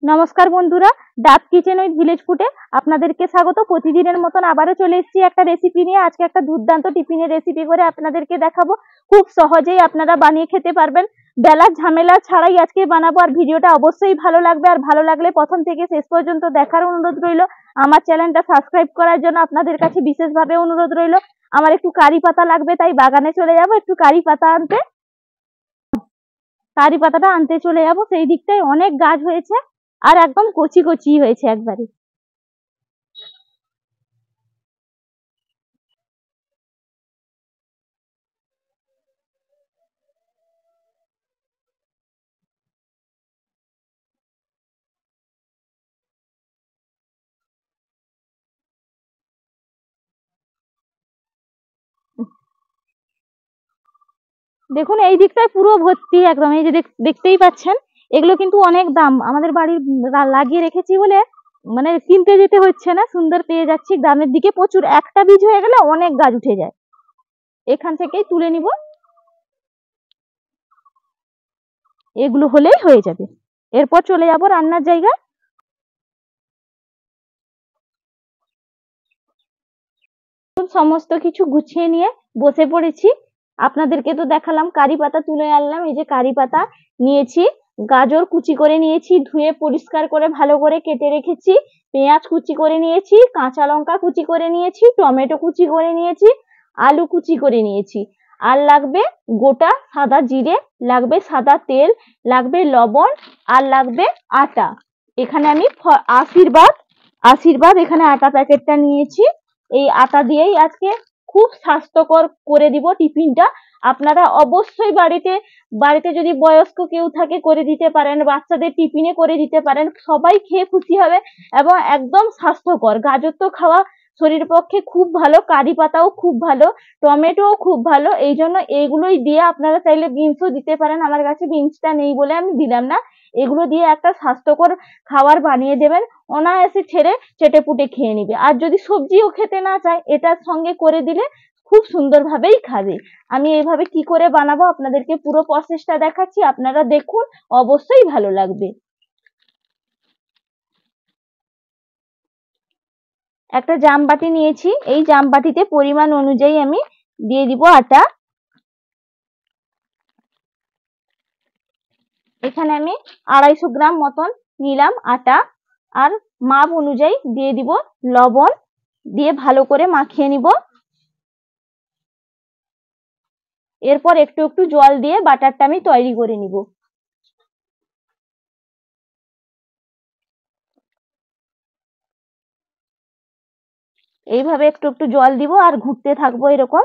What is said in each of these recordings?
নমস্কার বন্ধুরা, ডাব কিচেন উইথ ভিলেজ ফুডে আপনাদেরকে স্বাগত। প্রতিদিনের মতন আবারও চলে এসেছি একটা রেসিপি নিয়ে। আজকে একটা দুর্দান্ত টিফিনের রেসিপি করে আপনাদেরকে দেখাবো। খুব সহজেই আপনারা বানিয়ে খেতে পারবেন, বেলার ঝামেলা ছাড়াই আজকে বানাবো। আর ভিডিওটা অবশ্যই ভালো লাগবে, আর ভালো লাগলে প্রথম থেকে শেষ পর্যন্ত দেখার অনুরোধ রইল। আমার চ্যানেলটা সাবস্ক্রাইব করার জন্য আপনাদের কাছে বিশেষভাবে অনুরোধ রইল। আমার একটু কারি পাতা লাগবে, তাই বাগানে চলে যাব একটু কারি পাতা আনতে। কারি পাতাটা আনতে চলে যাব। সেই দিকটায় অনেক গাছ হয়েছে, আর একদম কচি কচি হয়েছে একবারে। দেখুন এই দিকটায় পুরো ভর্তি একদম, এই যে দেখতেই পাচ্ছেন। এগুলো কিন্তু অনেক দাম, আমাদের বাড়ির লাগিয়ে রেখেছি বলে মানে কিনতে যেতে হচ্ছে না, সুন্দর পেয়ে যাচ্ছি। গ্রামের দিকে প্রচুর, একটা বীজ হয়ে গেলে অনেক গাছ উঠে যায়। এখান থেকেই তুলে নিব, এগুলো হলেই হয়ে যাবে। এরপর চলে যাব রান্নার জায়গায়। সমস্ত কিছু গুছিয়ে নিয়ে বসে পড়েছি। আপনাদেরকে তো দেখালাম, কারি পাতা তুলে আনলাম। এই যে কারি পাতা নিয়েছি, গাজর কুচি করে নিয়েছি, ধুয়ে পরিষ্কার করে ভালো করে কেটে রেখেছি, পেঁয়াজ কুচি করে নিয়েছি, কাঁচা লঙ্কা কুচি করে নিয়েছি, টমেটো কুচি করে নিয়েছি, আলু কুচি করে নিয়েছি। আর লাগবে গোটা সাদা জিরে, লাগবে সাদা তেল, লাগবে লবণ, আর লাগবে আটা। এখানে আমি আশীর্বাদ আশীর্বাদ এখানে আটা প্যাকেটটা নিয়েছি। এই আটা দিয়েই আজকে খুব স্বাস্থ্যকর করে দিব টিফিনটা। আপনারা অবশ্যই বাড়িতে বাড়িতে যদি বয়স্ক কেউ থাকে করে দিতে পারেন, বাচ্চাদের টিফিনে করে দিতে পারেন, সবাই খেয়ে খুশি হবে এবং একদম স্বাস্থ্যকর। গাজর তো খাওয়া শরীরের পক্ষে খুব ভালো, কারি পাতাও খুব ভালো, টমেটোও খুব ভালো। এই জন্য এইগুলোই দিয়ে, আপনারা চাইলে বিনসও দিতে পারেন, আমার কাছে বিনসটা নেই বলে আমি দিলাম না। এগুলো দিয়ে একটা স্বাস্থ্যকর খাবার বানিয়ে দেবেন, অনায়াসে ছেড়ে চেটেপুটে খেয়ে নিবে। আর যদি সবজিও খেতে না চায়, এটার সঙ্গে করে দিলে খুব সুন্দরভাবেই খাবে। আমি এইভাবে কি করে বানাবো আপনাদেরকে পুরো প্রসেসটা দেখাচ্ছি, আপনারা দেখুন, অবশ্যই ভালো লাগবে। একটা জামবাটি নিয়েছি, এই জামবাটিতে পরিমাণ অনুযায়ী আমি দিয়ে দিব আটা। এখানে আমি 250 গ্রাম মতন নিলাম আটা। আর মাপ অনুযায়ী দিয়ে দিব লবণ, দিয়ে ভালো করে মাখিয়ে নিব। এরপর একটু একটু জল দিয়ে বাটারটা আমি তৈরি করে নিব। এইভাবে একটু একটু জল দিব আর ঘুরতে থাকবো এরকম।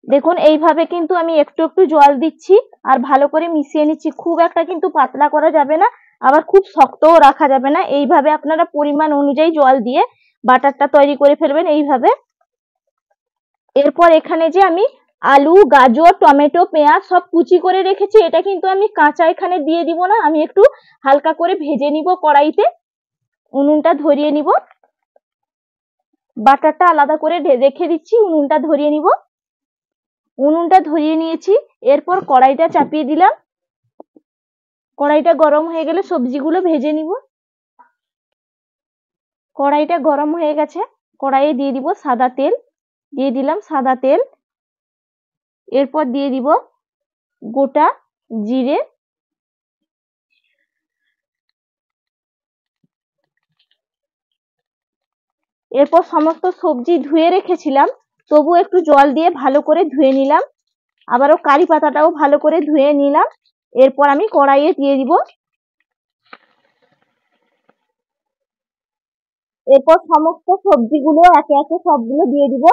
দেখুন এইভাবে কিন্তু আমি একটু একটু জল দিচ্ছি আর ভালো করে মিশিয়ে নিচ্ছি। খুব একটা কিন্তু পাতলা করা যাবে না, আবার খুব শক্তও রাখা যাবে না। এইভাবে আপনারা পরিমাণ অনুযায়ী জল দিয়ে বাটারটা তৈরি করে ফেলবেন এইভাবে। এরপর এখানে যে আমি আলু, গাজর, টমেটো, পেঁয়াজ সব কুচি করে রেখেছি, এটা কিন্তু আমি কাঁচা এখানে দিয়ে দিব না, আমি একটু হালকা করে ভেজে নিব কড়াইতে। উনুনটা ধরিয়ে নিব, বাটারটা আলাদা করে রেখে দিচ্ছি, উনুনটা ধরিয়ে নিব। উনুনটা ধরিয়ে নিয়েছি, এরপর কড়াইটা চাপিয়ে দিলাম। কড়াইটা গরম হয়ে গেলে সবজিগুলো ভেজে নিব। কড়াইটা গরম হয়ে গেছে, কড়াইয়ে দিয়ে দিব সাদা তেল, দিয়ে দিলাম সাদা তেল। এরপর দিয়ে দিব গোটা জিরে, এরপর সমস্ত সবজি ধুয়ে রেখেছিলাম, তবু একটু জল দিয়ে ভালো করে ধুয়ে নিলাম। আবারও কারি পাতাটাও ভালো করে ধুয়ে নিলাম। এরপর আমি কড়াইয়ে দিয়ে দিব। এরপর সমস্ত সবজিগুলো একে একে সবগুলো দিয়ে দিব।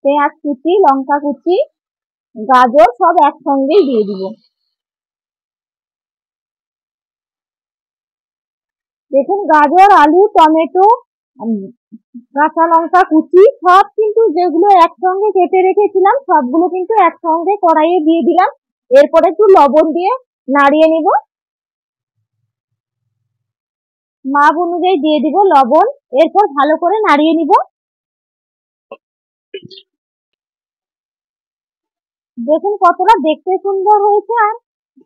পেঁয়াজ কুচি, লঙ্কা কুচি, গাজর সব একসঙ্গেই দিয়ে দিব। দেখুন গাজর, আলু, টমেটো, কাঁচা লঙ্কা কুচি সব কিন্তু যেগুলো একসঙ্গে কেটে রেখেছিলাম সবগুলো কিন্তু একসঙ্গে কড়াইয়ে দিয়ে দিলাম। এরপর একটু লবণ দিয়ে নাড়িয়ে নিব। মাপ অনুযায়ী দিয়ে দিব লবণ। এরপর ভালো করে নাড়িয়ে নিব। দেখুন কতটা দেখতে সুন্দর হয়েছে আর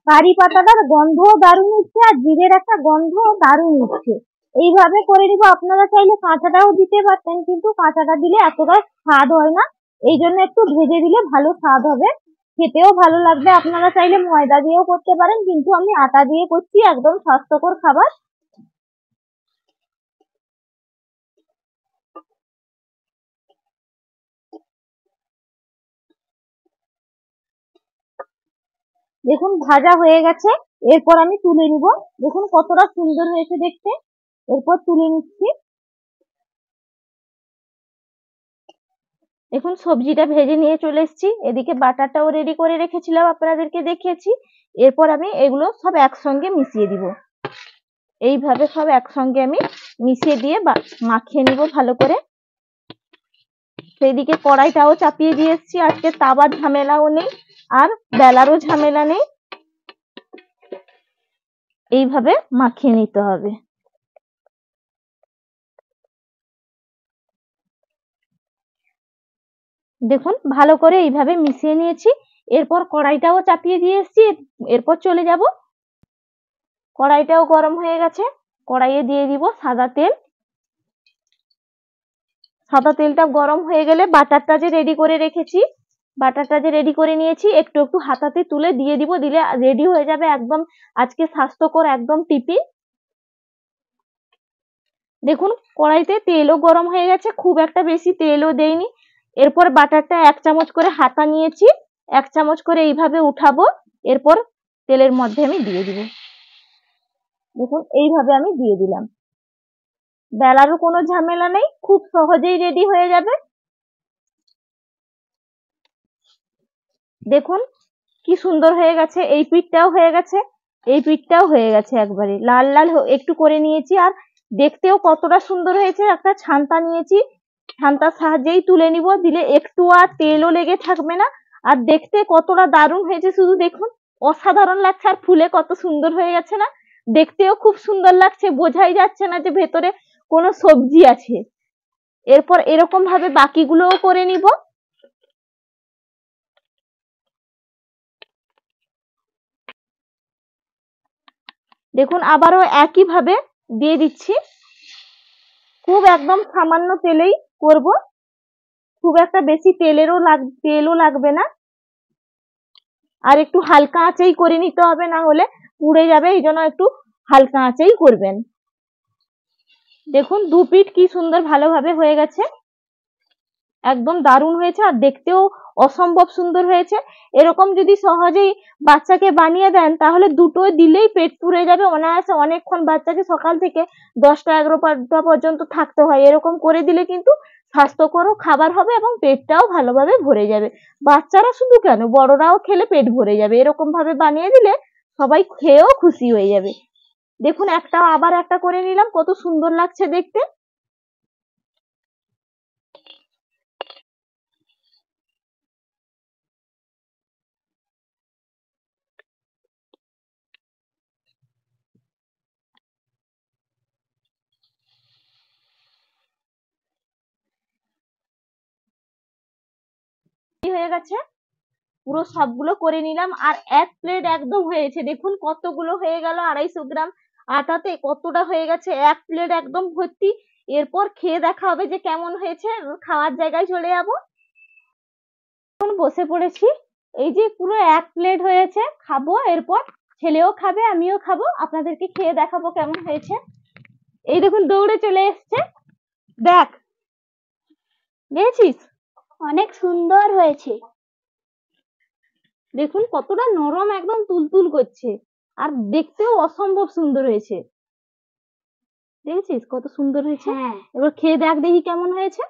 কারি পাতাটার গন্ধ দারুণ উঠছে আর জিরের একটা গন্ধ দারুণ উঠছে। এইভাবে করে নিব। আপনারা চাইলে কাঁচাটাও দিতে পারতেন, কিন্তু কাঁচাটা দিলে এতটা স্বাদ হয় না, এই জন্য একটু ভেজে দিলে ভালো স্বাদ হবে, খেতেও ভালো লাগবে। আপনারা চাইলে ময়দা দিয়েও করতে পারেন, কিন্তু আমি আটা দিয়ে করছি, একদম স্বাস্থ্যকর খাবার। দেখুন ভাজা হয়ে গেছে, এরপর আমি তুলে নিব। দেখুন কতটা সুন্দর হয়েছে দেখতে। এরপর তুলে নিচ্ছি। দেখুন সবজিটা ভেজে নিয়ে চলে এসেছি, এদিকে বাটারটাও রেডি করে রেখেছিলাম, আপনাদেরকে দেখিয়েছি। এরপর আমি এগুলো সব একসঙ্গে মিশিয়ে দিব। এইভাবে সব একসঙ্গে আমি মিশিয়ে দিয়ে মাখিয়ে নিব ভালো করে। সেইদিকে কড়াইটাও চাপিয়ে দিয়ে এসেছি, আজকে তাওয়ার ঝামেলাও নেই আর বেলারও ঝামেলা নেই। এইভাবে মাখিয়ে নিতে হবে। দেখুন ভালো করে এইভাবে মিশিয়ে নিয়েছি। এরপর কড়াইটাও চাপিয়ে দিয়ে এসেছি, এরপর চলে যাব। কড়াইটাও গরম হয়ে গেছে, কড়াইয়ে দিয়ে দিব সাদা তেল। সাদা তেলটা গরম হয়ে গেলে বাটারটা যে রেডি করে রেখেছি, বাটারটা যে রেডি করে নিয়েছি একটু একটু হাতাতে তুলে দিয়ে দিব, দিলে রেডি হয়ে যাবে একদম আজকে স্বাস্থ্যকর একদম টিফিন। দেখুন কড়াইতে তেলও গরম হয়ে গেছে, খুব একটা বেশি তেলও দেইনি। এরপর বাটারটা 1 চামচ করে হাতা নিয়েছি, 1 চামচ করে এইভাবে উঠাবো। এরপর তেলের মধ্যে আমি দিয়ে দিব। দেখুন এইভাবে আমি দিয়ে দিলাম। বেলারও কোনো ঝামেলা নেই, খুব সহজেই রেডি হয়ে যাবে। দেখুন কি সুন্দর হয়ে গেছে, এই পিঠটাও হয়ে গেছে, এই পিঠটাও হয়ে গেছে, একবারে লাল লাল একটু করে নিয়েছি। আর দেখতেও কতটা সুন্দর হয়েছে। একটা ছান্তা নিয়েছি, ছান্তার সাহায্যেই তুলে নিব, দিলে একটু আর তেলও লেগে থাকবে না। আর দেখতে কতটা দারুণ হয়েছে শুধু দেখুন, অসাধারণ লাগছে। আর ফুলে কত সুন্দর হয়ে গেছে না, দেখতেও খুব সুন্দর লাগছে, বোঝাই যাচ্ছে না যে ভেতরে কোনো সবজি আছে। এরপর এরকম ভাবে বাকিগুলোও করে নিব। দেখুন আবারও একই ভাবে দিয়ে দিচ্ছি। খুব একদম সামান্য তেলেই করব, খুব একটা বেশি তেলও লাগবে না। আর একটু হালকা আঁচেই করে নিতে হবে, না হলে পুড়ে যাবে, এই জন্য একটু হালকা আঁচেই করবেন। দেখুন দু পিঠ কি সুন্দর ভালোভাবে হয়ে গেছে, একদম দারুণ হয়েছে আর দেখতেও অসম্ভব সুন্দর হয়েছে। এরকম যদি সহজেই বাচ্চাকে বানিয়ে দেন, তাহলে দুটো দিলেই পেট পুড়ে যাবে অনায়াসে। অনেকক্ষণ বাচ্চাকে সকাল থেকে 10টা 11টা পর্যন্ত থাকতে হয়, এরকম করে দিলে কিন্তু স্বাস্থ্যকর খাবার হবে এবং পেটটাও ভালোভাবে ভরে যাবে। বাচ্চারা শুধু কেন, বড়রাও খেলে পেট ভরে যাবে, এরকম ভাবে বানিয়ে দিলে সবাই খেয়েও খুশি হয়ে যাবে। দেখুন আবার একটা করে নিলাম, কত সুন্দর লাগছে দেখতে। হয়ে গেছে, পুরো সবগুলো করে নিলাম। আর 1 প্লেট একদম হয়েছে, দেখুন কতগুলো হয়ে গেল, 250 গ্রাম আটাতে কতটা হয়ে গেছে, 1 প্লেট একদম ভর্তি। এরপর খেয়ে দেখা হবে যে কেমন হয়েছে, খাওয়ার জায়গায় চলে যাব। এখন বসে পড়েছি, এই যে পুরো 1 প্লেট হয়েছে, খাবো। এরপর ছেলেও খাবে, আমিও খাবো, আপনাদেরকে খেয়ে দেখাবো কেমন হয়েছে। এই দেখুন দৌড়ে চলে এসছে, দেখ দেখেছিস, অনেক সুন্দর হয়েছে। দেখুন কতটা নরম, একদম তুলতুল করছে, আর দেখতেও অসম্ভব সুন্দর হয়েছে। দেখেছিস কত সুন্দর হয়েছে। এবার খেয়ে দেখ দেখি কেমন হয়েছে।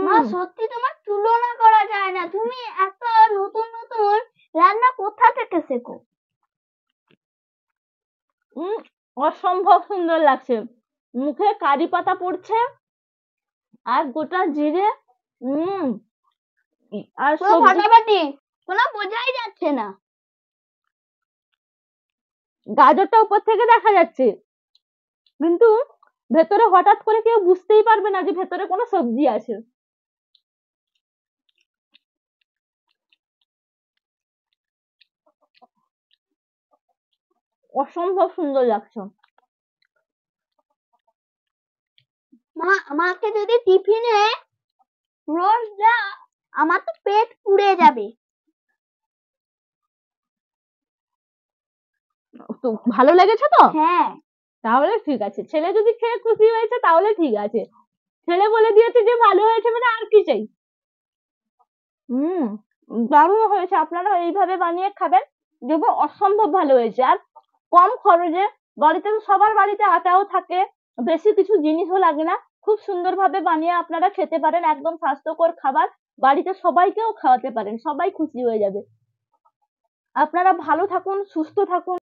মা সত্যি তোমার তুলনা করা যায় না, তুমি এত নতুন নতুন রান্না কোথা থেকে শেখো? অসম্ভব সুন্দর লাগছে, মুখে কারি পাতা পড়ছে আর গোটা জিরে, আর ফাটাফাটি, কোনো বোঝাই যাচ্ছে না। গাজরটা উপর থেকে দেখা যাচ্ছে, কিন্তু ভেতরে হঠাৎ করে কেউ বুঝতেই পারবে না যে ভেতরে কোনো সবজি আছে। অসম্ভব সুন্দর লাগছে। মা আমাকে যদি টিফিনে রোজ দাও, আমার তো পেট পুড়ে যাবে। তো ভালো লেগেছে তো? হ্যাঁ। তাহলে ঠিক আছে, ছেলে যদি খেয়ে খুশি হয়েছে তাহলে ঠিক আছে। ছেলে বলে দিয়েছে যে ভালো হয়েছে, মানে আর কি চাই। দারুণ হয়েছে, আপনারা এইভাবে বানিয়ে খাবেন, দেখবো অসম্ভব ভালো হয়েছে। আর কম খরচে, বাড়িতে তো সবার বাড়িতে আটাও থাকে, বেশি কিছু জিনিসও লাগে না, খুব সুন্দরভাবে বানিয়ে আপনারা খেতে পারেন। একদম স্বাস্থ্যকর খাবার, বাড়িতে সবাইকেও খাওয়াতে পারেন, সবাই খুশি হয়ে যাবে। আপনারা ভালো থাকুন, সুস্থ থাকুন।